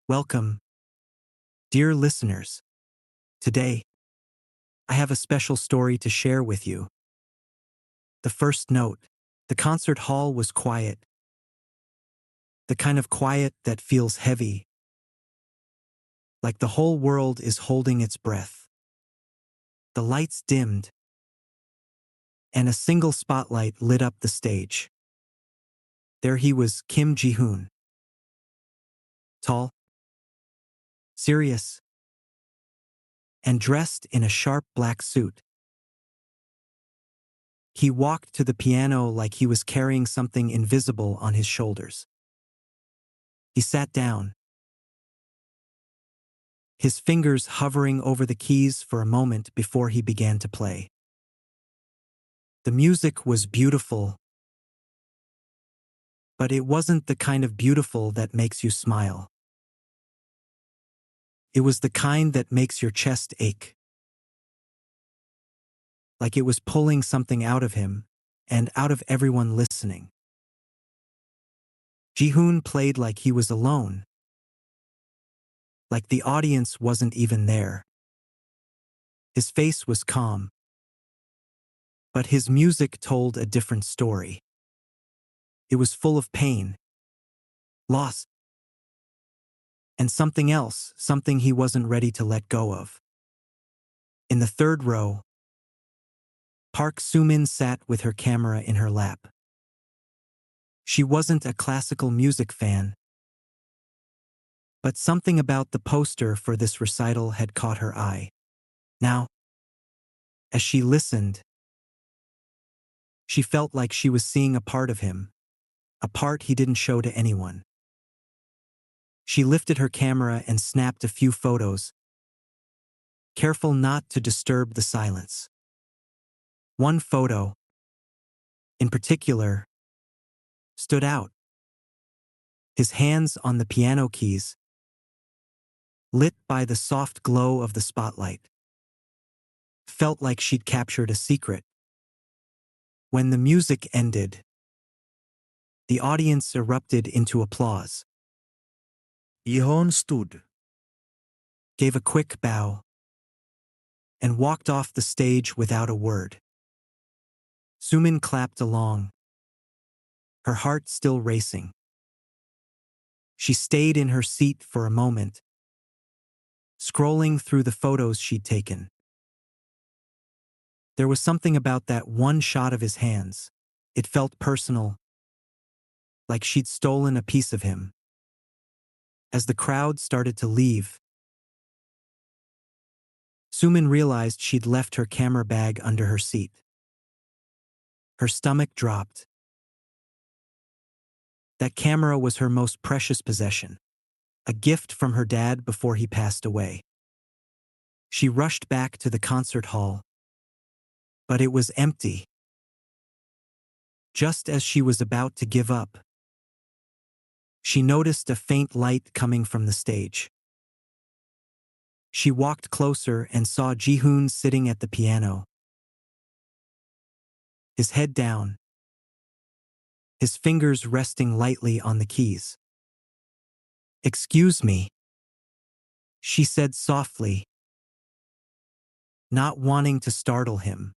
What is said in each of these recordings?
Welcome, dear listeners. Today, I have a special story to share with you. The first note. The concert hall was quiet, the kind of quiet that feels heavy, like the whole world is holding its breath. The lights dimmed, and a single spotlight lit up the stage. There he was, Kim Ji-hoon. Tall, serious, and dressed in a sharp black suit. He walked to the piano like he was carrying something invisible on his shoulders. He sat down, his fingers hovering over the keys for a moment before he began to play. The music was beautiful, but it wasn't the kind of beautiful that makes you smile. It was the kind that makes your chest ache. Like it was pulling something out of him, and out of everyone listening. Ji-hoon played like he was alone. Like the audience wasn't even there. His face was calm. But his music told a different story. It was full of pain, loss, and something else, something he wasn't ready to let go of. In the third row, Park Soo-min sat with her camera in her lap. She wasn't a classical music fan, but something about the poster for this recital had caught her eye. Now, as she listened, she felt like she was seeing a part of him, a part he didn't show to anyone. She lifted her camera and snapped a few photos, careful not to disturb the silence. One photo, in particular, stood out. His hands on the piano keys, lit by the soft glow of the spotlight. Felt like she'd captured a secret. When the music ended, the audience erupted into applause. Ji-hoon stood. Gave a quick bow, and walked off the stage without a word. Soo-min clapped along, her heart still racing. She stayed in her seat for a moment, scrolling through the photos she'd taken. There was something about that one shot of his hands. It felt personal, like she'd stolen a piece of him. As the crowd started to leave, Soo-min realized she'd left her camera bag under her seat. Her stomach dropped. That camera was her most precious possession, a gift from her dad before he passed away. She rushed back to the concert hall, but it was empty. Just as she was about to give up, she noticed a faint light coming from the stage. She walked closer and saw Ji-hoon sitting at the piano, his head down, his fingers resting lightly on the keys. "Excuse me," she said softly, not wanting to startle him.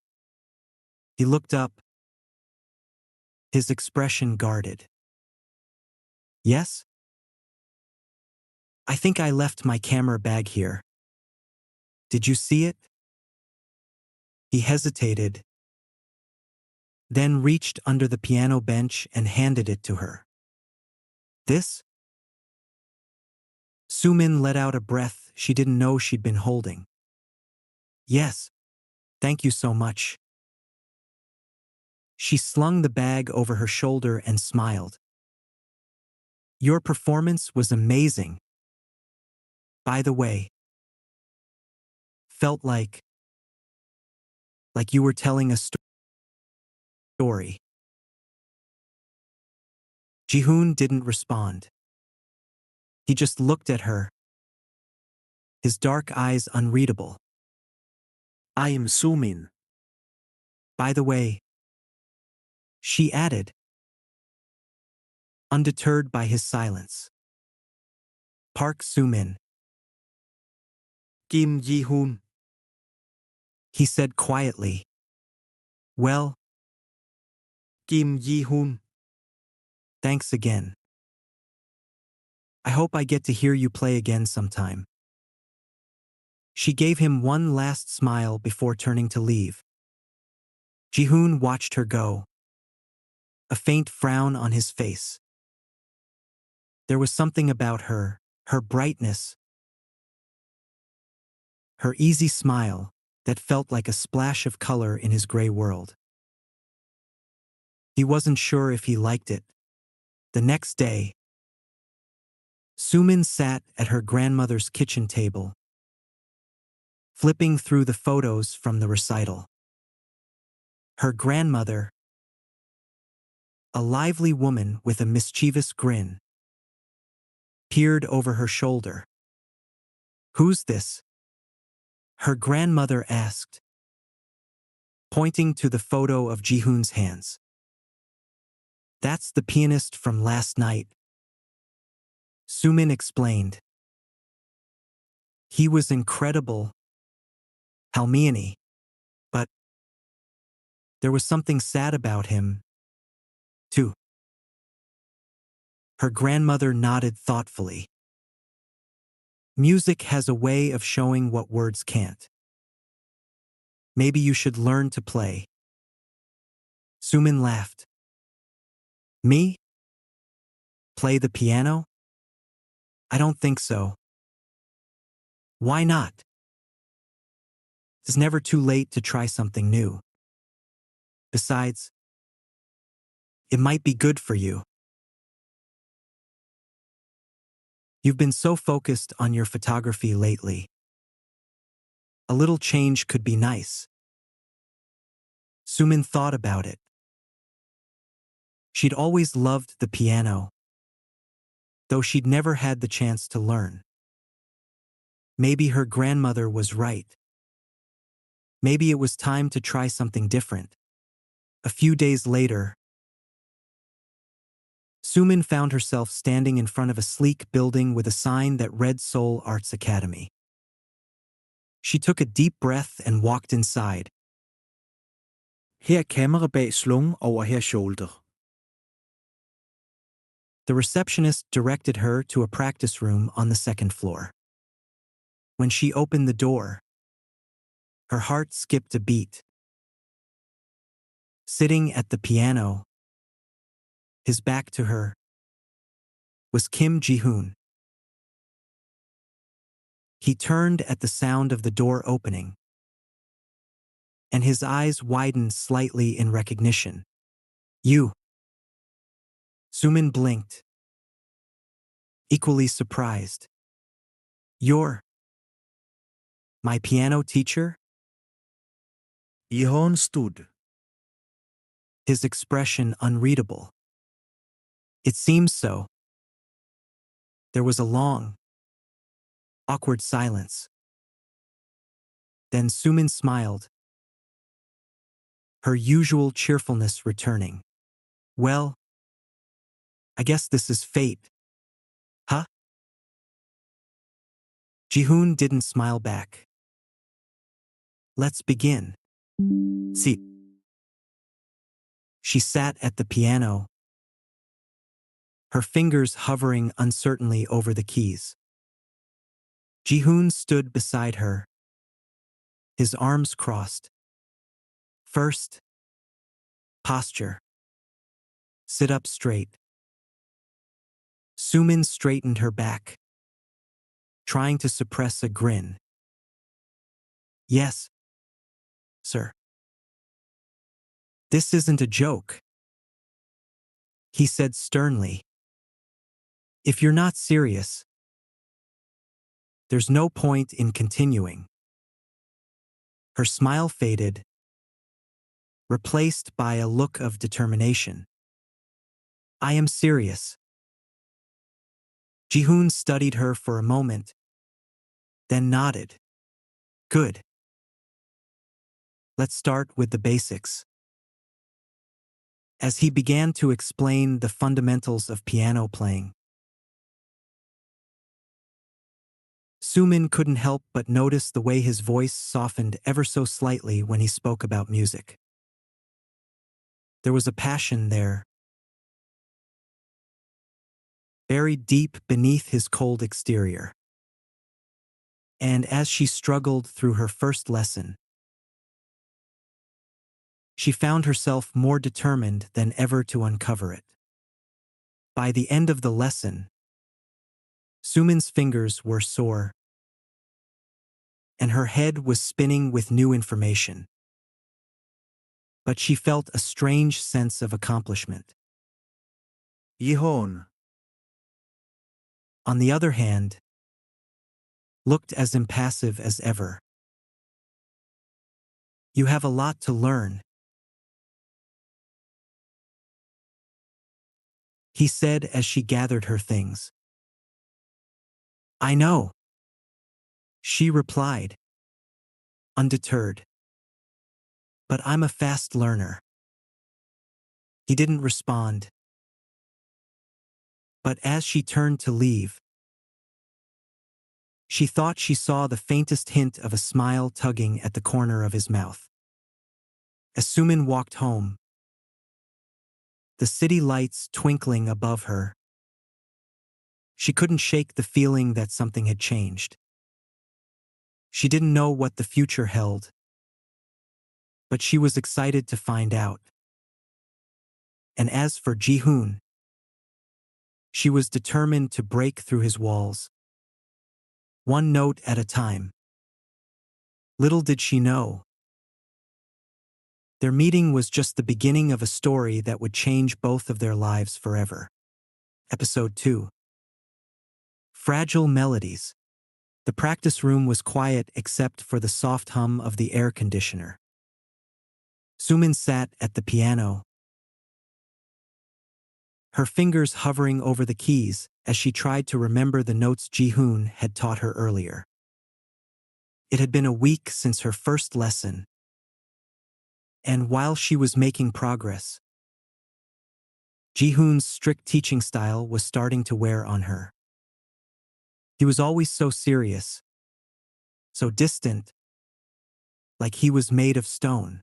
He looked up, his expression guarded. "Yes? I think I left my camera bag here. Did you see it?" He hesitated, then reached under the piano bench and handed it to her. "This?" Soo-min let out a breath she didn't know she'd been holding. "Yes, thank you so much." She slung the bag over her shoulder and smiled. "Your performance was amazing. By the way, felt like you were telling a story." Ji-hoon didn't respond. He just looked at her, his dark eyes unreadable. I am Soo-min. "By the way," she added, undeterred by his silence. Park Soo-min, Kim Ji-hoon, he said quietly. Well, Kim Ji-hoon, thanks again. I hope I get to hear you play again sometime. She gave him one last smile before turning to leave. Ji-hoon watched her go, a faint frown on his face. There was something about her brightness, her easy smile, that felt like a splash of color in his gray world. He wasn't sure if he liked it. The next day, Soo-min sat at her grandmother's kitchen table, flipping through the photos from the recital. Her grandmother, a lively woman with a mischievous grin, peered over her shoulder. Who's this? Her grandmother asked, pointing to the photo of Ji-hoon's hands. That's the pianist from last night, Soo-min explained. He was incredible, Halmione, but there was something sad about him, too. Her grandmother nodded thoughtfully. Music has a way of showing what words can't. Maybe you should learn to play. Soo-min laughed. Me? Play the piano? I don't think so. Why not? It's never too late to try something new. Besides, it might be good for you. You've been so focused on your photography lately. A little change could be nice. Soo-min thought about it. She'd always loved the piano, though she'd never had the chance to learn. Maybe her grandmother was right. Maybe it was time to try something different. A few days later, Soo-min found herself standing in front of a sleek building with a sign that read Seoul Arts Academy. She took a deep breath and walked inside. Her er kamera bag slung over her shoulder. The receptionist directed her to a practice room on the second floor. When she opened the door, her heart skipped a beat. Sitting at the piano, his back to her, was Kim Ji-hoon. He turned at the sound of the door opening, and his eyes widened slightly in recognition. You. Soo-min blinked, equally surprised. You're my piano teacher? Ji-hoon stood. His expression unreadable. It seems so. There was a long, awkward silence. Then Soo-min smiled, her usual cheerfulness returning. Well, I guess this is fate. Huh? Ji-hoon didn't smile back. Let's begin. See. She sat at the piano, her fingers hovering uncertainly over the keys. Ji-hoon stood beside her, his arms crossed. First, posture. Sit up straight. Soo-min straightened her back, trying to suppress a grin. Yes, sir. This isn't a joke, he said sternly. If you're not serious, there's no point in continuing. Her smile faded, replaced by a look of determination. I am serious. Ji-hoon studied her for a moment, then nodded. Good. Let's start with the basics. As he began to explain the fundamentals of piano playing, Sumin couldn't help but notice the way his voice softened ever so slightly when he spoke about music. There was a passion there, buried deep beneath his cold exterior. And as she struggled through her first lesson, she found herself more determined than ever to uncover it. By the end of the lesson, Sumin's fingers were sore, and her head was spinning with new information. But she felt a strange sense of accomplishment. Jihon. On the other hand, looked as impassive as ever. You have a lot to learn, he said as she gathered her things. I know, she replied, undeterred. But I'm a fast learner. He didn't respond. But as she turned to leave, she thought she saw the faintest hint of a smile tugging at the corner of his mouth. As Sumin walked home, the city lights twinkling above her, she couldn't shake the feeling that something had changed. She didn't know what the future held, but she was excited to find out. And as for Ji-hoon, she was determined to break through his walls, one note at a time. Little did she know, their meeting was just the beginning of a story that would change both of their lives forever. Episode 2. Fragile Melodies. The practice room was quiet except for the soft hum of the air conditioner. Sumin sat at the piano, her fingers hovering over the keys as she tried to remember the notes Ji-hoon had taught her earlier. It had been a week since her first lesson, and while she was making progress, Ji-hoon's strict teaching style was starting to wear on her. He was always so serious, so distant, like he was made of stone.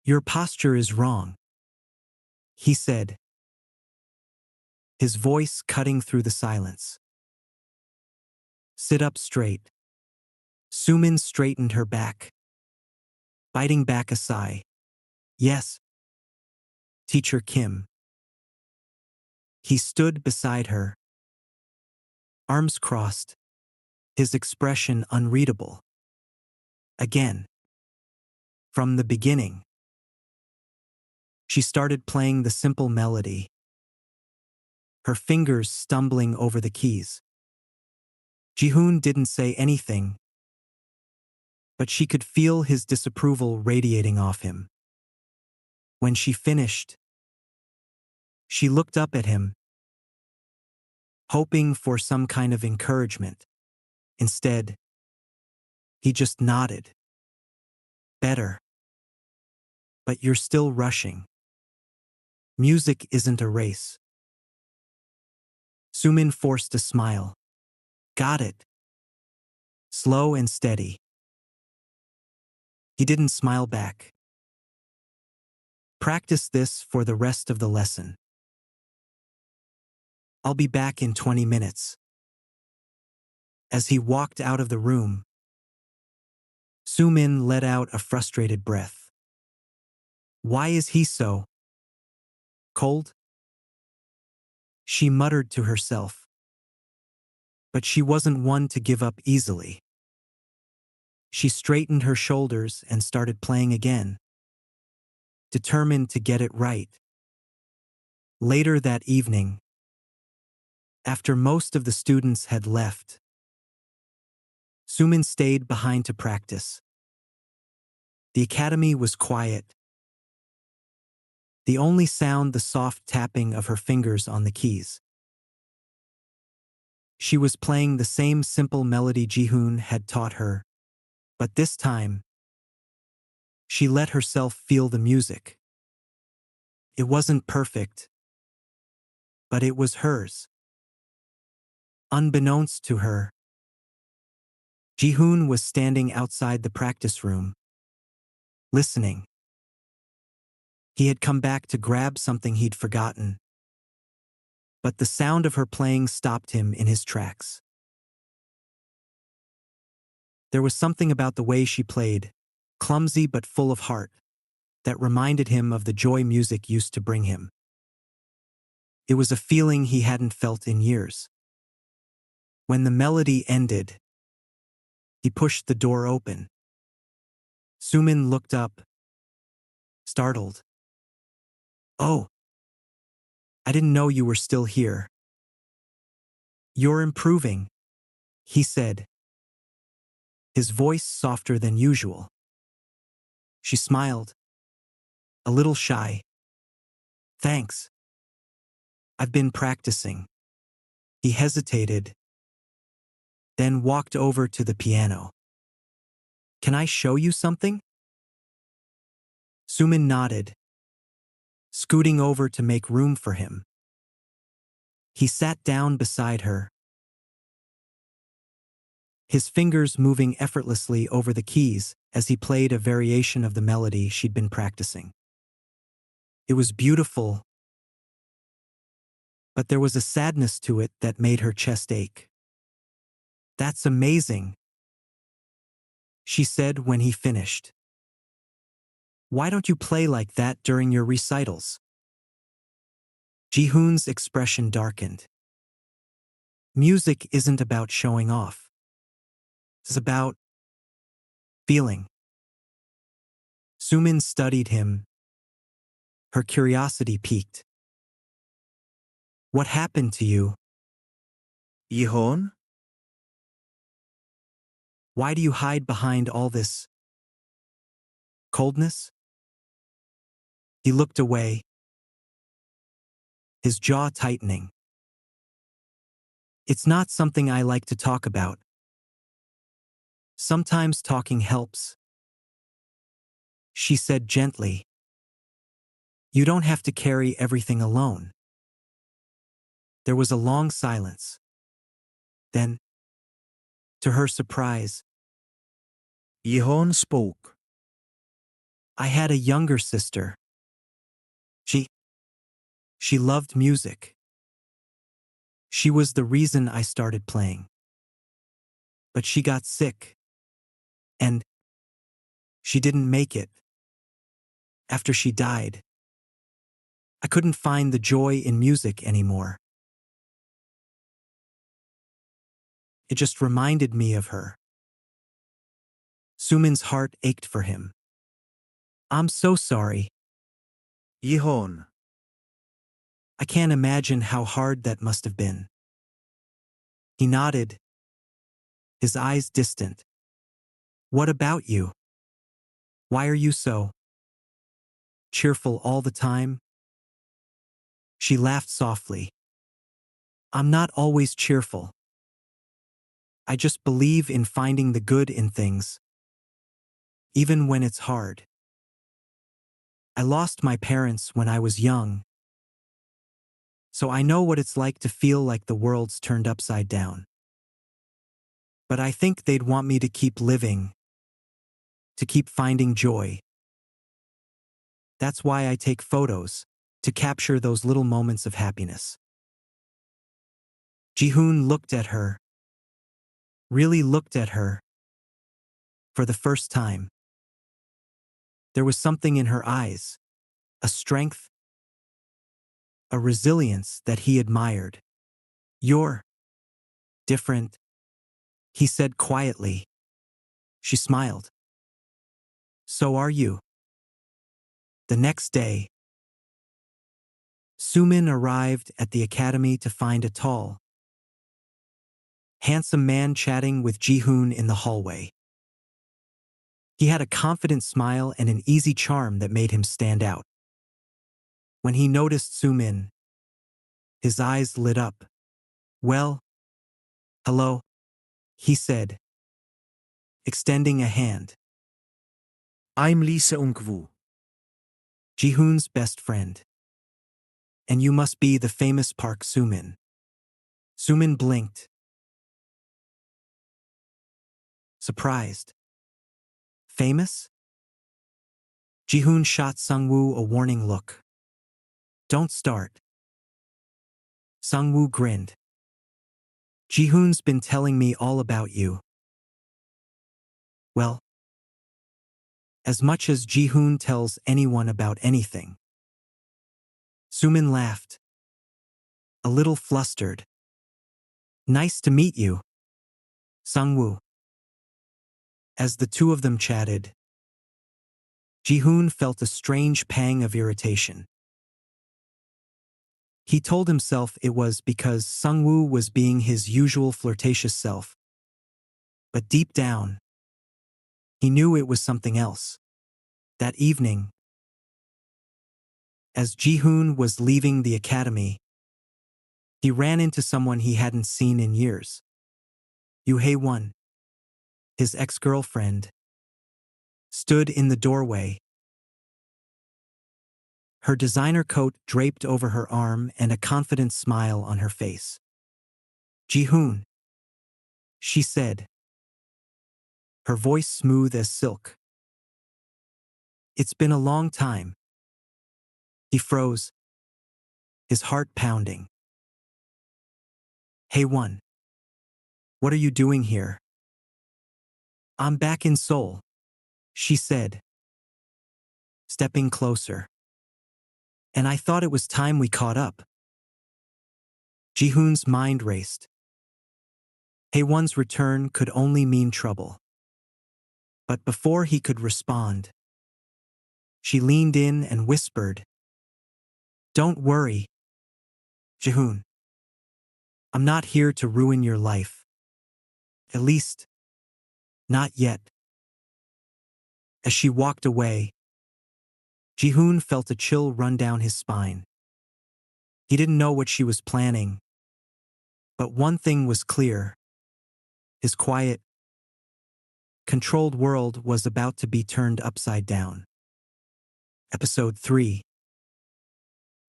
Your posture is wrong, he said, his voice cutting through the silence. Sit up straight. Sumin straightened her back, biting back a sigh. Yes, Teacher Kim. He stood beside her, arms crossed, his expression unreadable. Again. From the beginning. She started playing the simple melody, her fingers stumbling over the keys. Ji-hoon didn't say anything, but she could feel his disapproval radiating off him. When she finished, she looked up at him, hoping for some kind of encouragement. Instead, he just nodded. Better. But you're still rushing. Music isn't a race. Sumin forced a smile. Got it. Slow and steady. He didn't smile back. Practice this for the rest of the lesson. I'll be back in 20 minutes. As he walked out of the room, Sumin let out a frustrated breath. Why is he so cold? She muttered to herself. But she wasn't one to give up easily. She straightened her shoulders and started playing again, determined to get it right. Later that evening, after most of the students had left, Sumin stayed behind to practice. The academy was quiet. The only sound the soft tapping of her fingers on the keys. She was playing the same simple melody Ji-hoon had taught her, but this time, she let herself feel the music. It wasn't perfect, but it was hers. Unbeknownst to her, Ji-hoon was standing outside the practice room, listening. He had come back to grab something he'd forgotten, but the sound of her playing stopped him in his tracks. There was something about the way she played, clumsy but full of heart, that reminded him of the joy music used to bring him. It was a feeling he hadn't felt in years. When the melody ended, he pushed the door open. Sumin looked up, startled. "Oh, I didn't know you were still here." "You're improving," he said, his voice softer than usual. She smiled, a little shy. "Thanks. I've been practicing." He hesitated, then walked over to the piano. "Can I show you something?" Sumin nodded, scooting over to make room for him. He sat down beside her, his fingers moving effortlessly over the keys as he played a variation of the melody she'd been practicing. It was beautiful, but there was a sadness to it that made her chest ache. "That's amazing," she said when he finished. "Why don't you play like that during your recitals?" Ji-hoon's expression darkened. Music isn't about showing off. It's about feeling. Sumin studied him. Her curiosity piqued. "What happened to you? Ji-hoon? Why do you hide behind all this coldness?" He looked away, his jaw tightening. "It's not something I like to talk about. Sometimes talking helps," she said gently. "You don't have to carry everything alone." There was a long silence. Then, to her surprise, Ji-hoon spoke. "I had a younger sister. She loved music. She was the reason I started playing. But she got sick, and she didn't make it. After she died, I couldn't find the joy in music anymore. It just reminded me of her." Sumin's heart ached for him. "I'm so sorry. Ji-hoon. I can't imagine how hard that must have been." He nodded, his eyes distant. "What about you? Why are you so cheerful all the time?" She laughed softly. "I'm not always cheerful. I just believe in finding the good in things, even when it's hard. I lost my parents when I was young, so I know what it's like to feel like the world's turned upside down. But I think they'd want me to keep living, to keep finding joy. That's why I take photos, to capture those little moments of happiness." Ji-hoon looked at her, really looked at her, for the first time. There was something in her eyes, a strength, a resilience that he admired. "You're different," he said quietly. She smiled. "So are you." The next day, Sumin arrived at the academy to find a tall, handsome man chatting with Ji-hoon in the hallway. He had a confident smile and an easy charm that made him stand out. When he noticed Sumin, his eyes lit up. "Well, hello," he said, extending a hand. I'm Lisa Unkwu. Ji-hoon's best friend. "And you must be the famous Park Sumin." Sumin blinked, surprised. Famous? Jihoon shot Sungwoo a warning look. Don't start. Sungwoo grinned. Jihoon's been telling me all about you. Well, as much as Jihoon tells anyone about anything. Sumin laughed. A little flustered. Nice to meet you, Sungwoo. As the two of them chatted, Jihoon felt a strange pang of irritation. He told himself it was because Sungwoo was being his usual flirtatious self. But deep down, he knew it was something else. That evening, as Jihoon was leaving the academy, he ran into someone he hadn't seen in years. Yoo Hae-won, his ex-girlfriend, stood in the doorway. Her designer coat draped over her arm and a confident smile on her face. Jihoon, she said, her voice smooth as silk. It's been a long time. He froze, his heart pounding. Hae-won, what are you doing here? I'm back in Seoul, she said, stepping closer. And I thought it was time we caught up. Jihoon's mind raced. Hae-won's return could only mean trouble. But before he could respond, she leaned in and whispered, Don't worry, Jihoon. I'm not here to ruin your life. At least, not yet. As she walked away, Jihoon felt a chill run down his spine. He didn't know what she was planning, but one thing was clear. His quiet, controlled world was about to be turned upside down. Episode 3.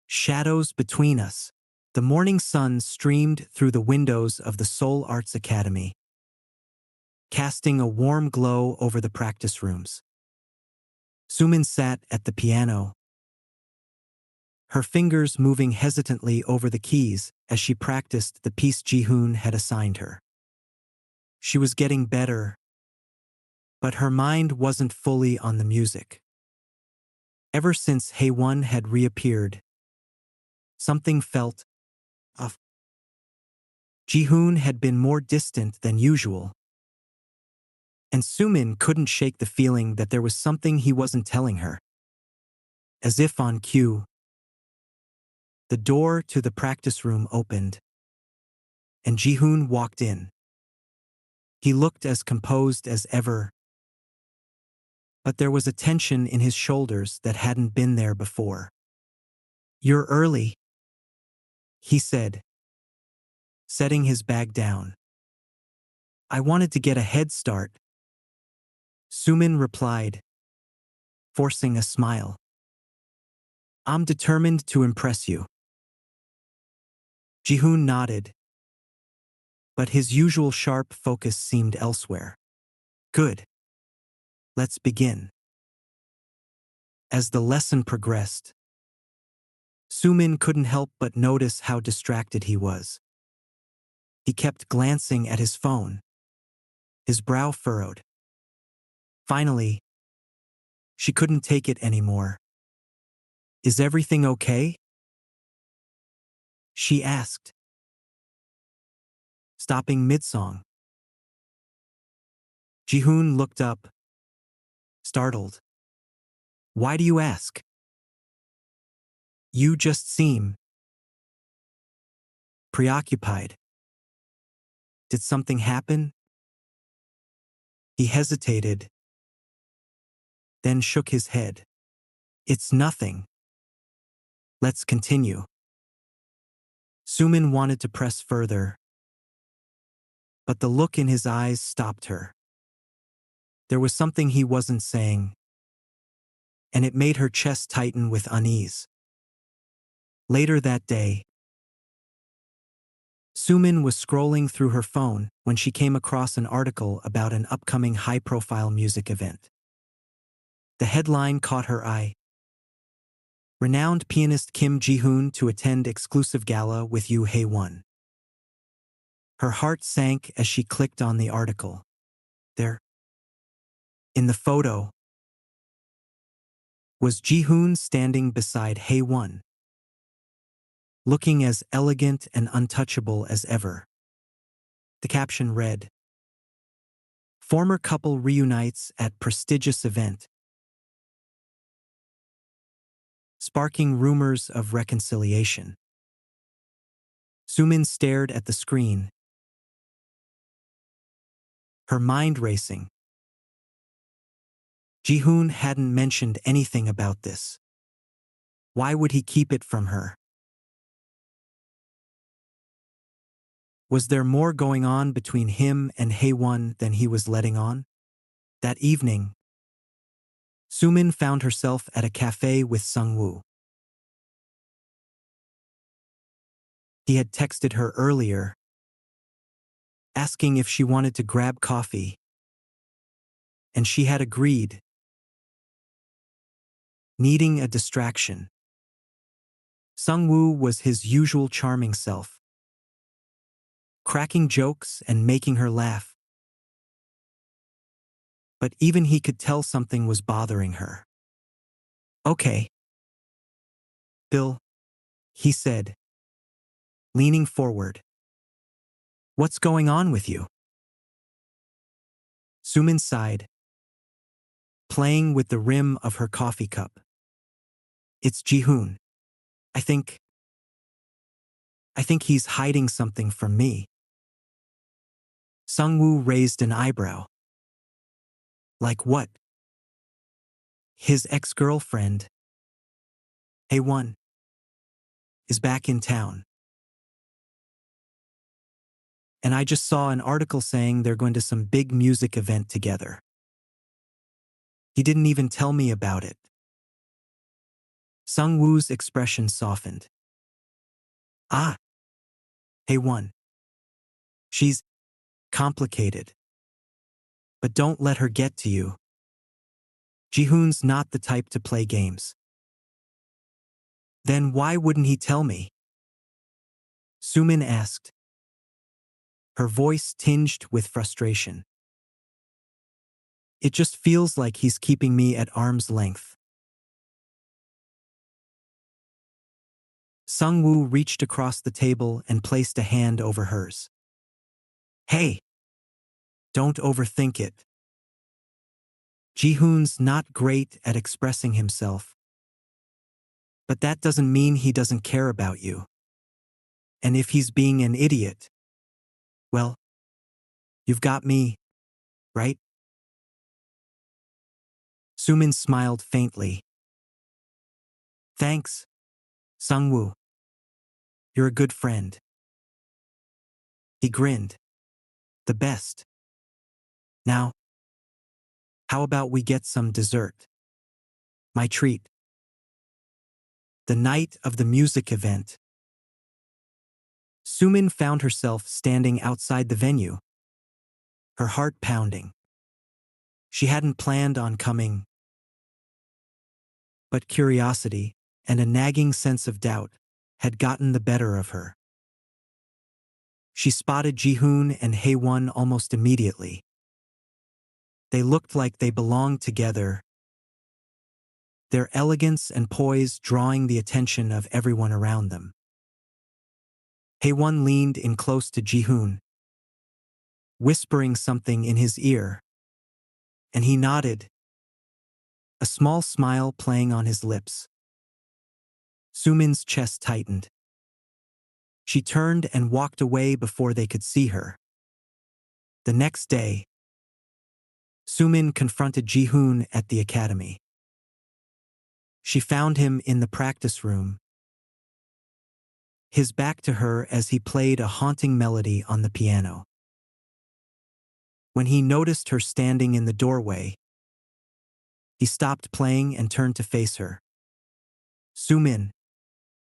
Shadows Between Us. The morning sun streamed through the windows of the Seoul Arts Academy, casting a warm glow over the practice rooms. Sumin sat at the piano, her fingers moving hesitantly over the keys as she practiced the piece Jihoon had assigned her. She was getting better, but her mind wasn't fully on the music. Ever since Hae-won had reappeared, something felt off. Jihoon had been more distant than usual, and Sumin couldn't shake the feeling that there was something he wasn't telling her. As if on cue, the door to the practice room opened, and Jihoon walked in. He looked as composed as ever, but there was a tension in his shoulders that hadn't been there before. You're early, he said, setting his bag down. I wanted to get a head start, Sumin replied, forcing a smile. I'm determined to impress you. Jihoon nodded, but his usual sharp focus seemed elsewhere. Good. Let's begin. As the lesson progressed, Sumin couldn't help but notice how distracted he was. He kept glancing at his phone, his brow furrowed. Finally, she couldn't take it anymore. Is everything okay? She asked, stopping mid-song. Jihoon looked up, startled. Why do you ask? You just seem preoccupied. Did something happen? He hesitated, then shook his head. It's nothing. Let's continue. Sumin wanted to press further, but the look in his eyes stopped her. There was something he wasn't saying, and it made her chest tighten with unease. Later that day, Sumin was scrolling through her phone when she came across an article about an upcoming high-profile music event. The headline caught her eye. Renowned pianist Kim Ji-hoon to attend exclusive gala with Yoo Hae-won. Her heart sank as she clicked on the article. There, in the photo, was Ji-hoon standing beside Hae-won, looking as elegant and untouchable as ever. The caption read, "Former couple reunites at prestigious event," sparking rumors of reconciliation. Sumin stared at the screen, her mind racing. Ji-hoon hadn't mentioned anything about this. Why would he keep it from her? Was there more going on between him and Hae-won than he was letting on? That evening, Sumin found herself at a cafe with Sung-woo. He had texted her earlier, asking if she wanted to grab coffee, and she had agreed, needing a distraction. Sung-woo was his usual charming self, cracking jokes and making her laugh. But even he could tell something was bothering her. "Okay, Bill," he said, leaning forward. "What's going on with you?" Sumin sighed, playing with the rim of her coffee cup. "It's Ji-hoon. I think he's hiding something from me." Sung-woo raised an eyebrow. "Like what?" "His ex-girlfriend, Hae-won, is back in town. And I just saw an article saying they're going to some big music event together. He didn't even tell me about it." Sung-woo's expression softened. "Ah, Hae-won. She's complicated. But don't let her get to you. Ji-hoon's not the type to play games." "Then why wouldn't he tell me?" Sumin asked, her voice tinged with frustration. "It just feels like he's keeping me at arm's length." Sung-woo reached across the table and placed a hand over hers. "Hey, don't overthink it. Ji-hoon's not great at expressing himself. But that doesn't mean he doesn't care about you. And if he's being an idiot, well, you've got me, right?" Sumin smiled faintly. "Thanks, Sung-woo. You're a good friend." He grinned. "The best. Now, how about we get some dessert? My treat." The night of the music event, Sumin found herself standing outside the venue, her heart pounding. She hadn't planned on coming, but curiosity and a nagging sense of doubt had gotten the better of her. She spotted Ji-hoon and Hae-won almost immediately. They looked like they belonged together, their elegance and poise drawing the attention of everyone around them. Hae-won leaned in close to Ji-hoon, whispering something in his ear, and he nodded, a small smile playing on his lips. Sumin's chest tightened. She turned and walked away before they could see her. The next day, Sumin confronted Ji-hoon at the academy. She found him in the practice room, his back to her as he played a haunting melody on the piano. When he noticed her standing in the doorway, he stopped playing and turned to face her. "Sumin,"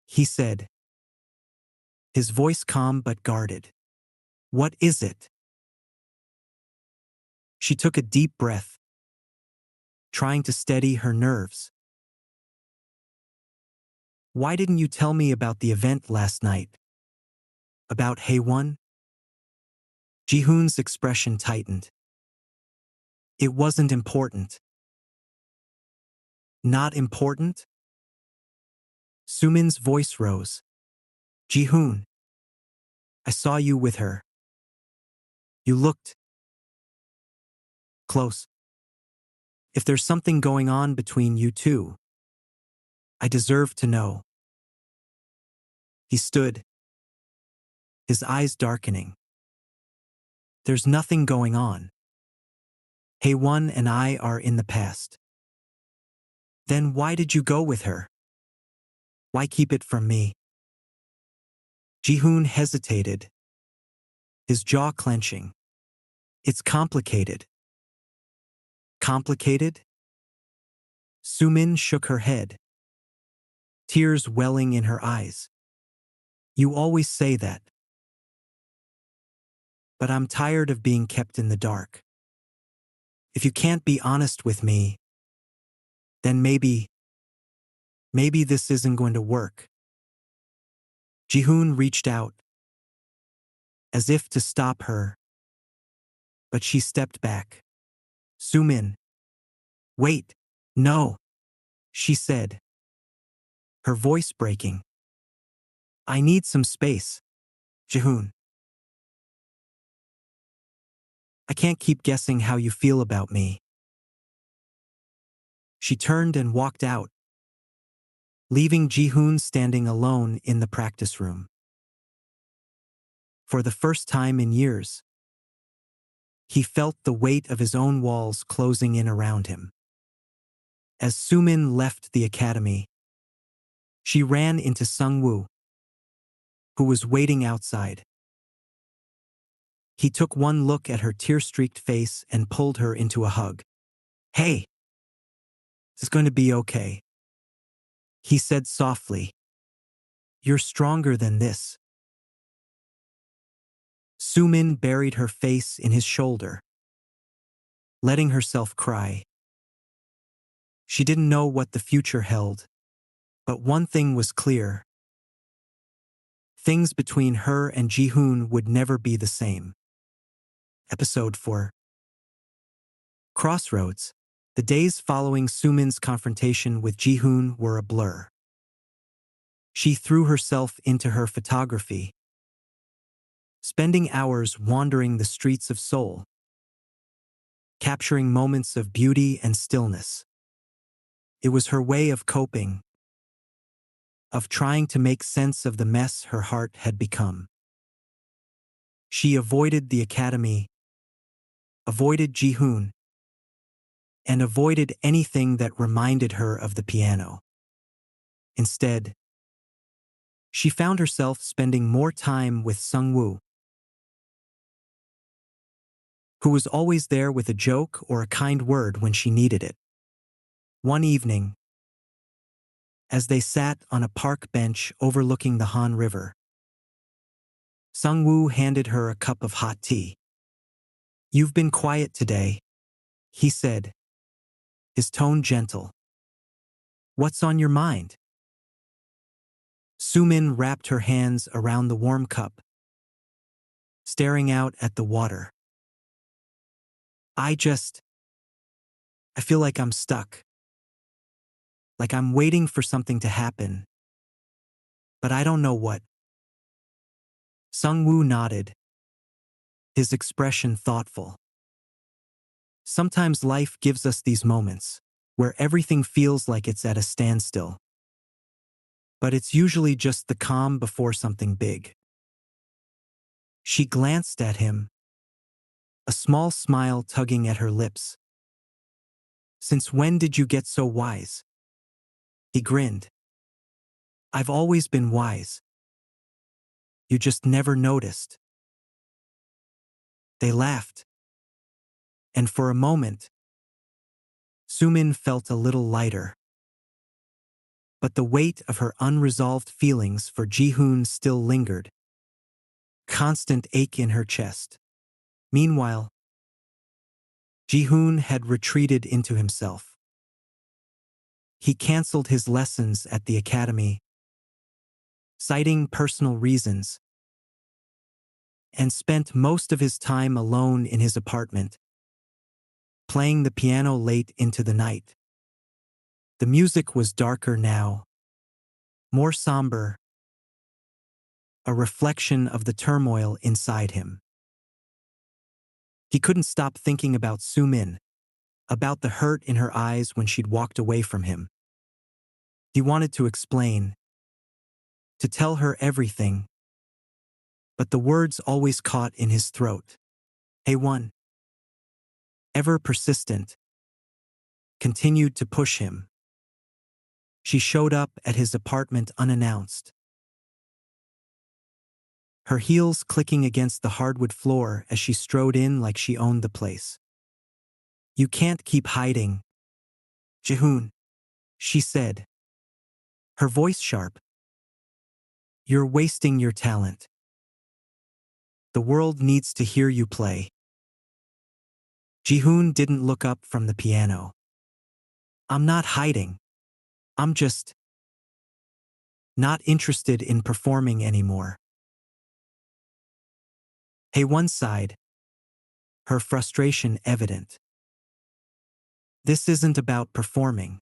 he said, his voice calm but guarded. What is it? She took a deep breath, trying to steady her nerves. Why didn't you tell me about the event last night? About Haewon? Jihoon's expression tightened. It wasn't important. Not important? Sumin's voice rose. Jihoon, I saw you with her. You looked close. If there's something going on between you two, I deserve to know. He stood, his eyes darkening. There's nothing going on. Haewon and I are in the past. Then why did you go with her? Why keep it from me? Jihoon hesitated, his jaw clenching. It's complicated. Complicated? Sumin shook her head, tears welling in her eyes. You always say that. But I'm tired of being kept in the dark. If you can't be honest with me, then maybe this isn't going to work. Jihoon reached out, as if to stop her, but she stepped back. Sumin. Wait, no, she said, her voice breaking. I need some space, Jihoon. I can't keep guessing how you feel about me. She turned and walked out, leaving Jihoon standing alone in the practice room. For the first time in years, he felt the weight of his own walls closing in around him. As Sumin left the academy, she ran into Sungwoo, who was waiting outside. He took one look at her tear-streaked face and pulled her into a hug. Hey, it's going to be okay, he said softly. You're stronger than this. Sumin buried her face in his shoulder, letting herself cry. She didn't know what the future held, but one thing was clear. Things between her and Jihoon would never be the same. Episode 4. Crossroads. The days following Sumin's confrontation with Jihoon were a blur. She threw herself into her photography, spending hours wandering the streets of Seoul, capturing moments of beauty and stillness. It was her way of coping, of trying to make sense of the mess her heart had become. She avoided the academy, avoided Jihoon, and avoided anything that reminded her of the piano. Instead, she found herself spending more time with Sungwoo, who was always there with a joke or a kind word when she needed it. One evening, as they sat on a park bench overlooking the Han River, Sungwoo handed her a cup of hot tea. You've been quiet today, he said, his tone gentle. What's on your mind? Sumin wrapped her hands around the warm cup, staring out at the water. I feel like I'm stuck. Like I'm waiting for something to happen, but I don't know what. Sungwoo nodded, his expression thoughtful. Sometimes life gives us these moments, where everything feels like it's at a standstill. But it's usually just the calm before something big. She glanced at him, a small smile tugging at her lips. Since when did you get so wise? He grinned. I've always been wise. You just never noticed. They laughed. And for a moment, Sumin felt a little lighter. But the weight of her unresolved feelings for Jihoon still lingered. constant ache in her chest. Meanwhile, Ji-hoon had retreated into himself. He canceled his lessons at the academy, citing personal reasons, and spent most of his time alone in his apartment, playing the piano late into the night. The music was darker now, more somber, a reflection of the turmoil inside him. He couldn't stop thinking about Soo-min, about the hurt in her eyes when she'd walked away from him. He wanted to explain, to tell her everything, but the words always caught in his throat. Hae-won, ever persistent, continued to push him. She showed up at his apartment unannounced, her heels clicking against the hardwood floor as she strode in like she owned the place. "You can't keep hiding, Ji-hoon," she said, her voice sharp. "You're wasting your talent. The world needs to hear you play." Ji-hoon didn't look up from the piano. "I'm not hiding. I'm just not interested in performing anymore." Hae-won sighed, her frustration evident. "This isn't about performing.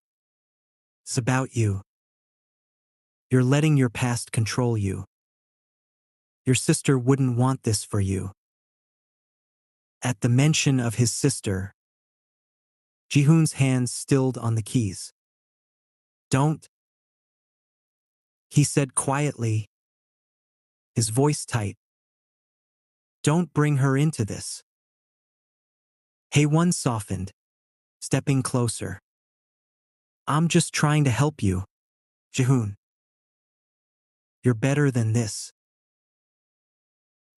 It's about you. You're letting your past control you. Your sister wouldn't want this for you." At the mention of his sister, Ji-hoon's hands stilled on the keys. "Don't," he said quietly, his voice tight. "Don't bring her into this." Hae-won softened, stepping closer. "I'm just trying to help you, Ji-hoon. You're better than this."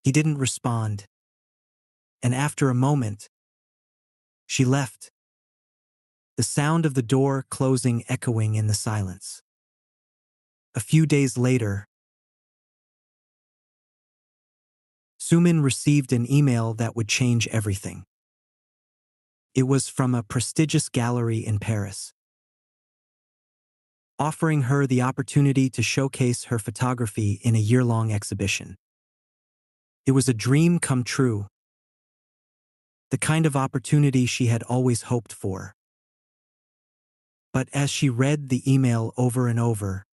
He didn't respond, and after a moment, she left, the sound of the door closing echoing in the silence. A few days later, Soo-min received an email that would change everything. It was from a prestigious gallery in Paris, offering her the opportunity to showcase her photography in a year-long exhibition. It was a dream come true, the kind of opportunity she had always hoped for. But as she read the email over and over,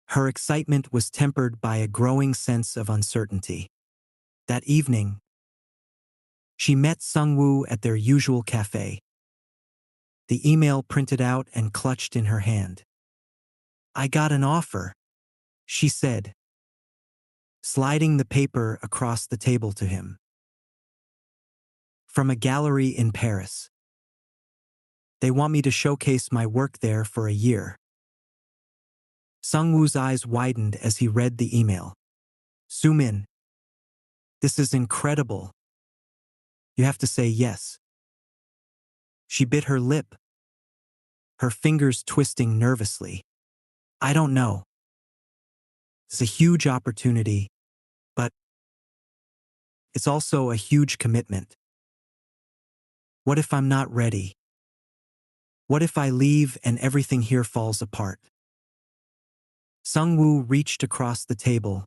her excitement was tempered by a growing sense of uncertainty. That evening, she met Sung-woo at their usual cafe, the email printed out and clutched in her hand. "I got an offer," she said, sliding the paper across the table to him. "From a gallery in Paris. They want me to showcase my work there for a year." Sung-woo's eyes widened as he read the email. "Soo-min, this is incredible. You have to say yes." She bit her lip, her fingers twisting nervously. "I don't know. It's a huge opportunity, but it's also a huge commitment. What if I'm not ready? What if I leave and everything here falls apart?" Sung-woo reached across the table,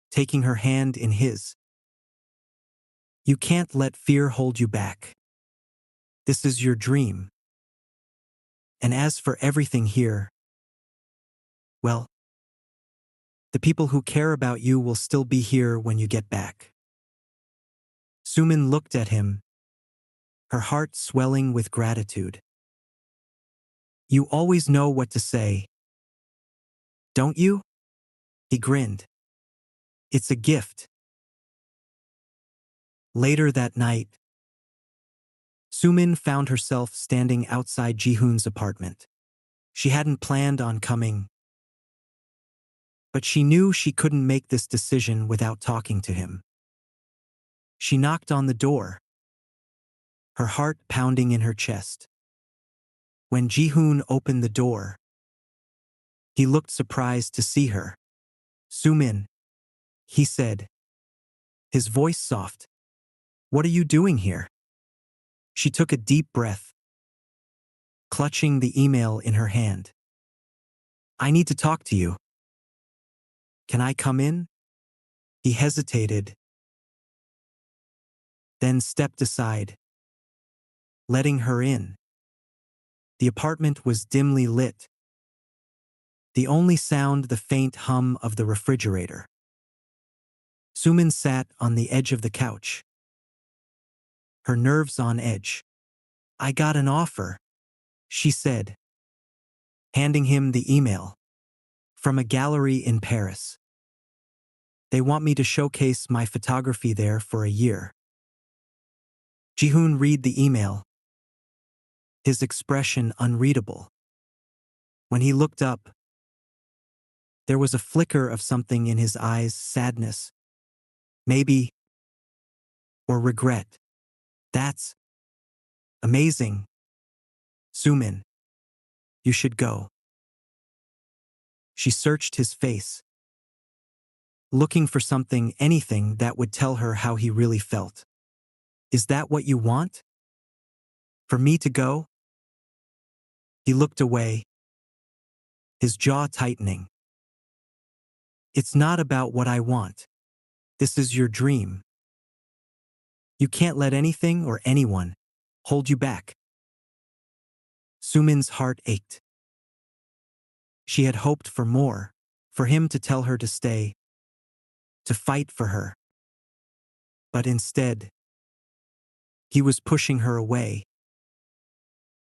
taking her hand in his. "You can't let fear hold you back. This is your dream. And as for everything here, well, the people who care about you will still be here when you get back." Soo-min looked at him, her heart swelling with gratitude. "You always know what to say, don't you?" He grinned. "It's a gift." Later that night, Soo-min found herself standing outside Ji-hoon's apartment. She hadn't planned on coming, but she knew she couldn't make this decision without talking to him. She knocked on the door, her heart pounding in her chest. When Ji-hoon opened the door, he looked surprised to see her. "Soo-min, he said, his voice soft. What are you doing here? She took a deep breath, clutching the email in her hand. I need to talk to you. Can I come in? He hesitated, then stepped aside, letting her in. The apartment was dimly lit, the only sound the faint hum of the refrigerator. Suman sat on the edge of the couch, her nerves on edge. I got an offer, she said, handing him the email. From a gallery in Paris. They want me to showcase my photography there for a year. Jihoon read the email, his expression unreadable. When he looked up, there was a flicker of something in his eyes, sadness, maybe, or regret. That's amazing. Sumin, you should go. She searched his face, looking for something, anything that would tell her how he really felt. Is that what you want? For me to go? He looked away, his jaw tightening. It's not about what I want. This is your dream. You can't let anything or anyone hold you back. Sumin's heart ached. She had hoped for more, for him to tell her to stay, to fight for her. But instead, he was pushing her away,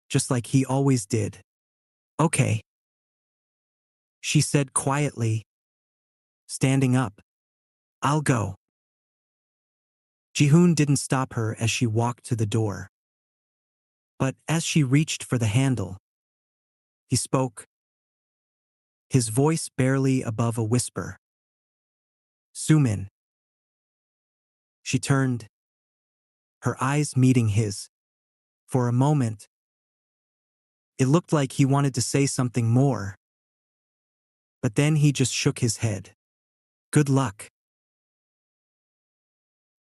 just like he always did. Okay, she said quietly, standing up. I'll go. Jihoon didn't stop her as she walked to the door. But as she reached for the handle, he spoke, his voice barely above a whisper. Sumin. She turned, her eyes meeting his. For a moment, it looked like he wanted to say something more. But then he just shook his head. Good luck.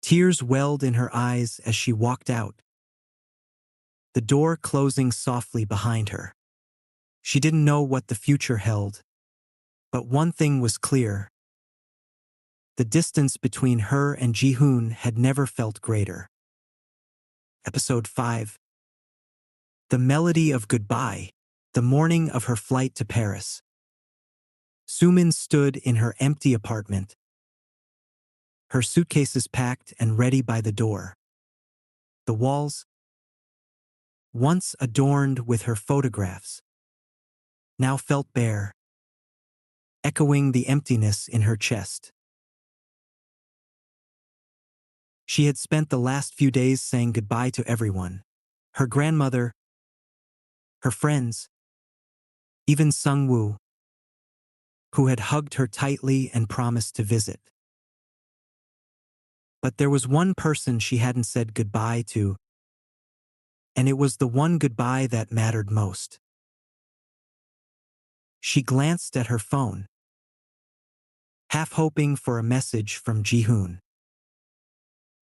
Tears welled in her eyes as she walked out, the door closing softly behind her. She didn't know what the future held, but one thing was clear. The distance between her and Jihoon had never felt greater. Episode 5. The melody of goodbye. The morning of her flight to Paris. Sumin stood in her empty apartment, her suitcases packed and ready by the door. The walls, once adorned with her photographs, now felt bare, echoing the emptiness in her chest. She had spent the last few days saying goodbye to everyone. Her grandmother, her friends, even Sungwoo, who had hugged her tightly and promised to visit. But there was one person she hadn't said goodbye to, and it was the one goodbye that mattered most. She glanced at her phone, half hoping for a message from Jihoon.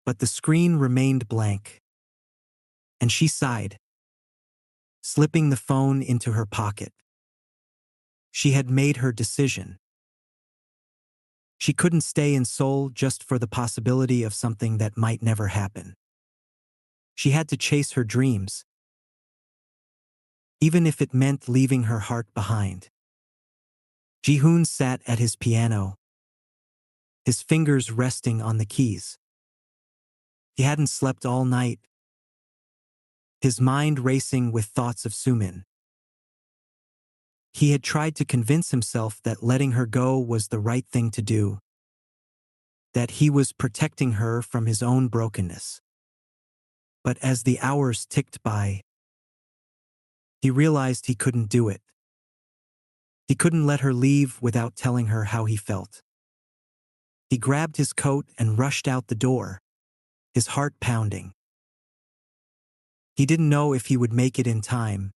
But the screen remained blank, and she sighed, slipping the phone into her pocket. She had made her decision. She couldn't stay in Seoul just for the possibility of something that might never happen. She had to chase her dreams, even if it meant leaving her heart behind. Jihoon sat at his piano, his fingers resting on the keys. He hadn't slept all night, his mind racing with thoughts of Sumin. He had tried to convince himself that letting her go was the right thing to do, that he was protecting her from his own brokenness. But as the hours ticked by, he realized he couldn't do it. He couldn't let her leave without telling her how he felt. He grabbed his coat and rushed out the door, his heart pounding. He didn't know if he would make it in time,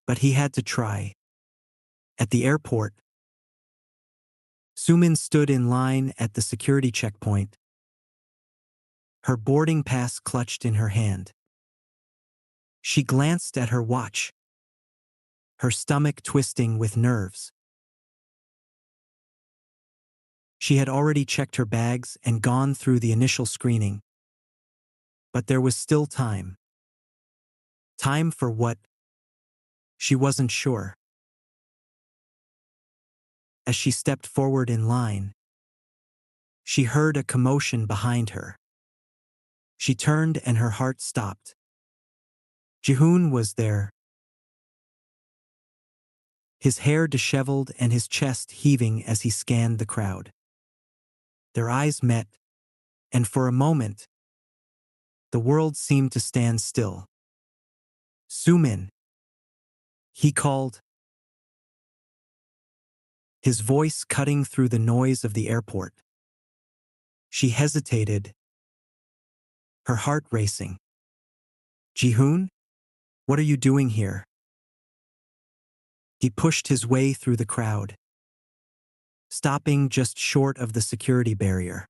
but he had to try. At the airport, Sumin stood in line at the security checkpoint, her boarding pass clutched in her hand. She glanced at her watch, her stomach twisting with nerves. She had already checked her bags and gone through the initial screening. But there was still time. Time for what? She wasn't sure. As she stepped forward in line, she heard a commotion behind her. She turned and her heart stopped. Jihoon was there, his hair disheveled and his chest heaving as he scanned the crowd. Their eyes met, and for a moment, the world seemed to stand still. Sumin, he called, his voice cutting through the noise of the airport. She hesitated, her heart racing. Jihoon, what are you doing here? He pushed his way through the crowd, stopping just short of the security barrier.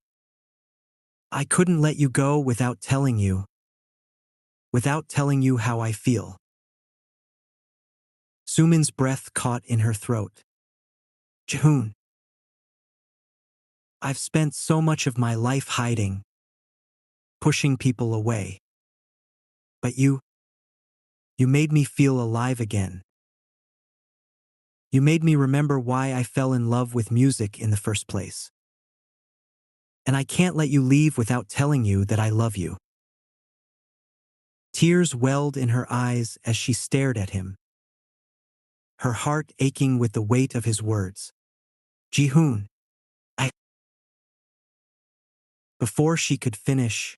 I couldn't let you go without telling you how I feel. Sumin's breath caught in her throat. Jihoon, I've spent so much of my life hiding, pushing people away. But you made me feel alive again. You made me remember why I fell in love with music in the first place. And I can't let you leave without telling you that I love you. Tears welled in her eyes as she stared at him, her heart aching with the weight of his words. Jihoon, I... Before she could finish,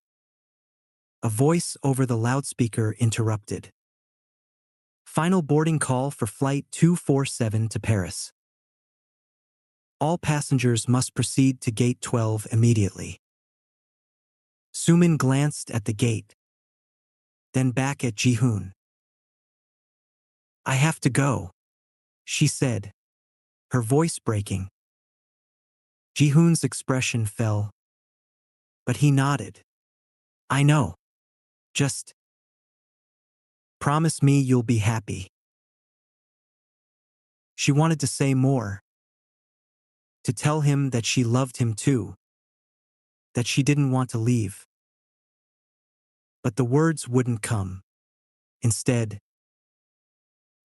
a voice over the loudspeaker interrupted. Final boarding call for Flight 247 to Paris. All passengers must proceed to Gate 12 immediately. Sumin glanced at the gate, then back at Jihoon. I have to go, she said, her voice breaking. Jihoon's expression fell, but he nodded. I know. Just promise me you'll be happy. She wanted to say more, to tell him that she loved him too, that she didn't want to leave. But the words wouldn't come. Instead,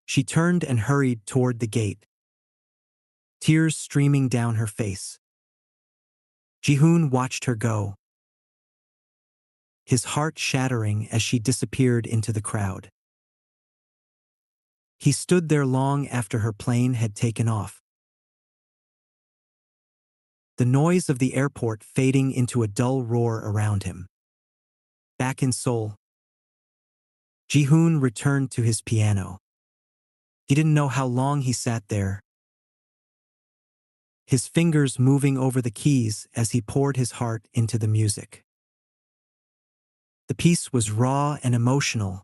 she turned and hurried toward the gate, tears streaming down her face. Jihoon watched her go, his heart shattering as she disappeared into the crowd. He stood there long after her plane had taken off, the noise of the airport fading into a dull roar around him. Back in Seoul, Jihoon returned to his piano. He didn't know how long he sat there, his fingers moving over the keys as he poured his heart into the music. The piece was raw and emotional,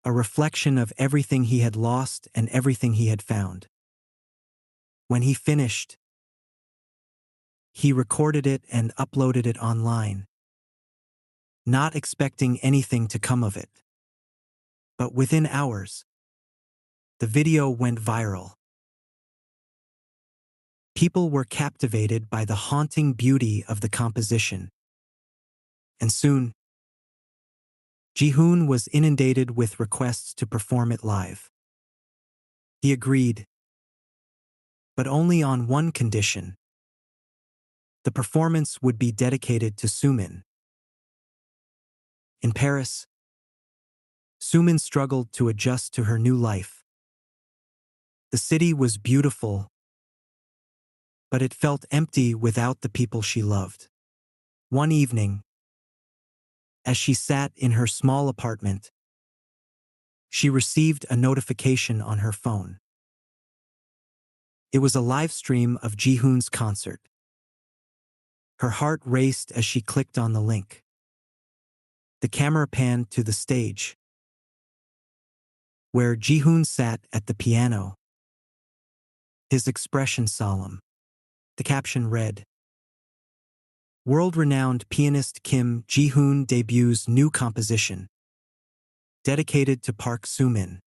a reflection of everything he had lost and everything he had found. When he finished, he recorded it and uploaded it online, not expecting anything to come of it. But within hours, the video went viral. People were captivated by the haunting beauty of the composition. And soon, Jihoon was inundated with requests to perform it live. He agreed, but only on one condition. The performance would be dedicated to Sumin. In Paris, Sumin struggled to adjust to her new life. The city was beautiful, but it felt empty without the people she loved. One evening, as she sat in her small apartment, she received a notification on her phone. It was a live stream of Jihoon's concert. Her heart raced as she clicked on the link. The camera panned to the stage, where Jihoon sat at the piano, his expression solemn. The caption read, "World-renowned pianist Kim Ji-hoon debuts new composition, dedicated to Park Soo-min."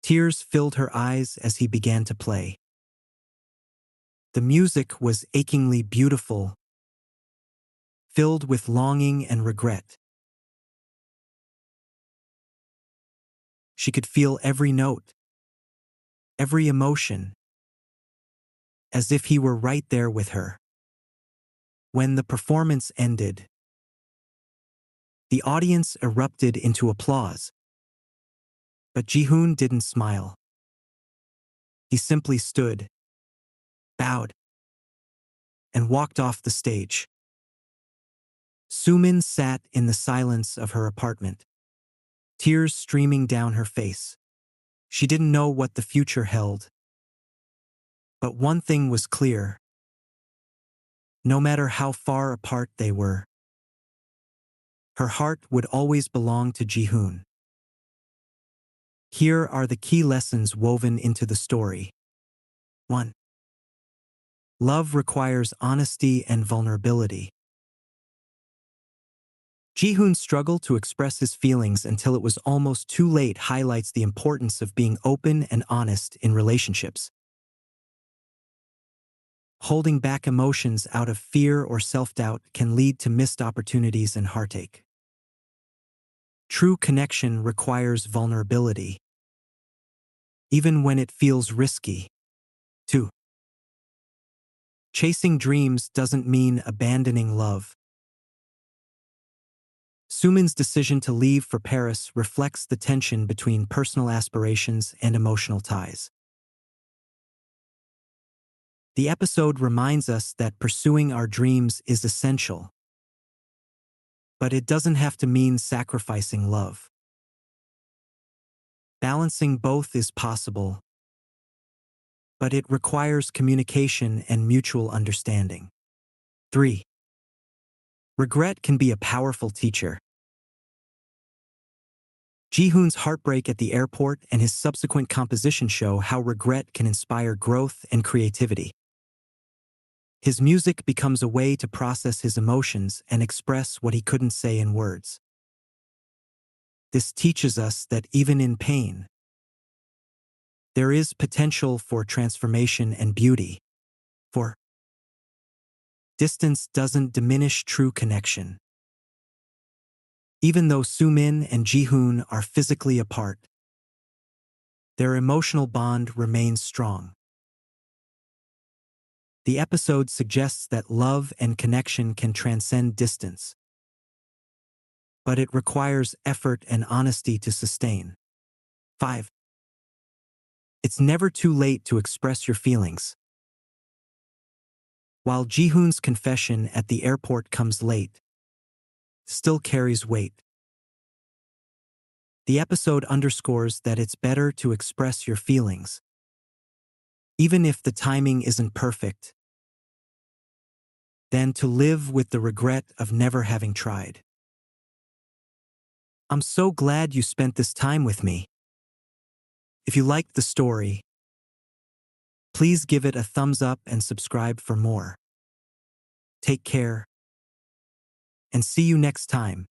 Tears filled her eyes as he began to play. The music was achingly beautiful, filled with longing and regret. She could feel every note, every emotion, as if he were right there with her. When the performance ended, the audience erupted into applause. But Ji-hoon didn't smile. He simply stood, bowed, and walked off the stage. Soo-min sat in the silence of her apartment, tears streaming down her face. She didn't know what the future held. But one thing was clear. No matter how far apart they were, her heart would always belong to Ji-hoon. Here are the key lessons woven into the story. 1. Love requires honesty and vulnerability. Ji-hoon's struggle to express his feelings until it was almost too late highlights the importance of being open and honest in relationships. Holding back emotions out of fear or self-doubt can lead to missed opportunities and heartache. True connection requires vulnerability, even when it feels risky. 2. Chasing dreams doesn't mean abandoning love. Soo-min's decision to leave for Paris reflects the tension between personal aspirations and emotional ties. The episode reminds us that pursuing our dreams is essential, but it doesn't have to mean sacrificing love. Balancing both is possible, but it requires communication and mutual understanding. 3. Regret can be a powerful teacher. Ji-hoon's heartbreak at the airport and his subsequent composition show how regret can inspire growth and creativity. His music becomes a way to process his emotions and express what he couldn't say in words. This teaches us that even in pain, there is potential for transformation and beauty. 4. Distance doesn't diminish true connection. Even though Soo-min and Ji-hoon are physically apart, their emotional bond remains strong. The episode suggests that love and connection can transcend distance, but it requires effort and honesty to sustain. 5. It's never too late to express your feelings. While Ji-hoon's confession at the airport comes late, still carries weight. The episode underscores that it's better to express your feelings, even if the timing isn't perfect, than to live with the regret of never having tried. I'm so glad you spent this time with me. If you liked the story, please give it a thumbs up and subscribe for more. Take care, and see you next time.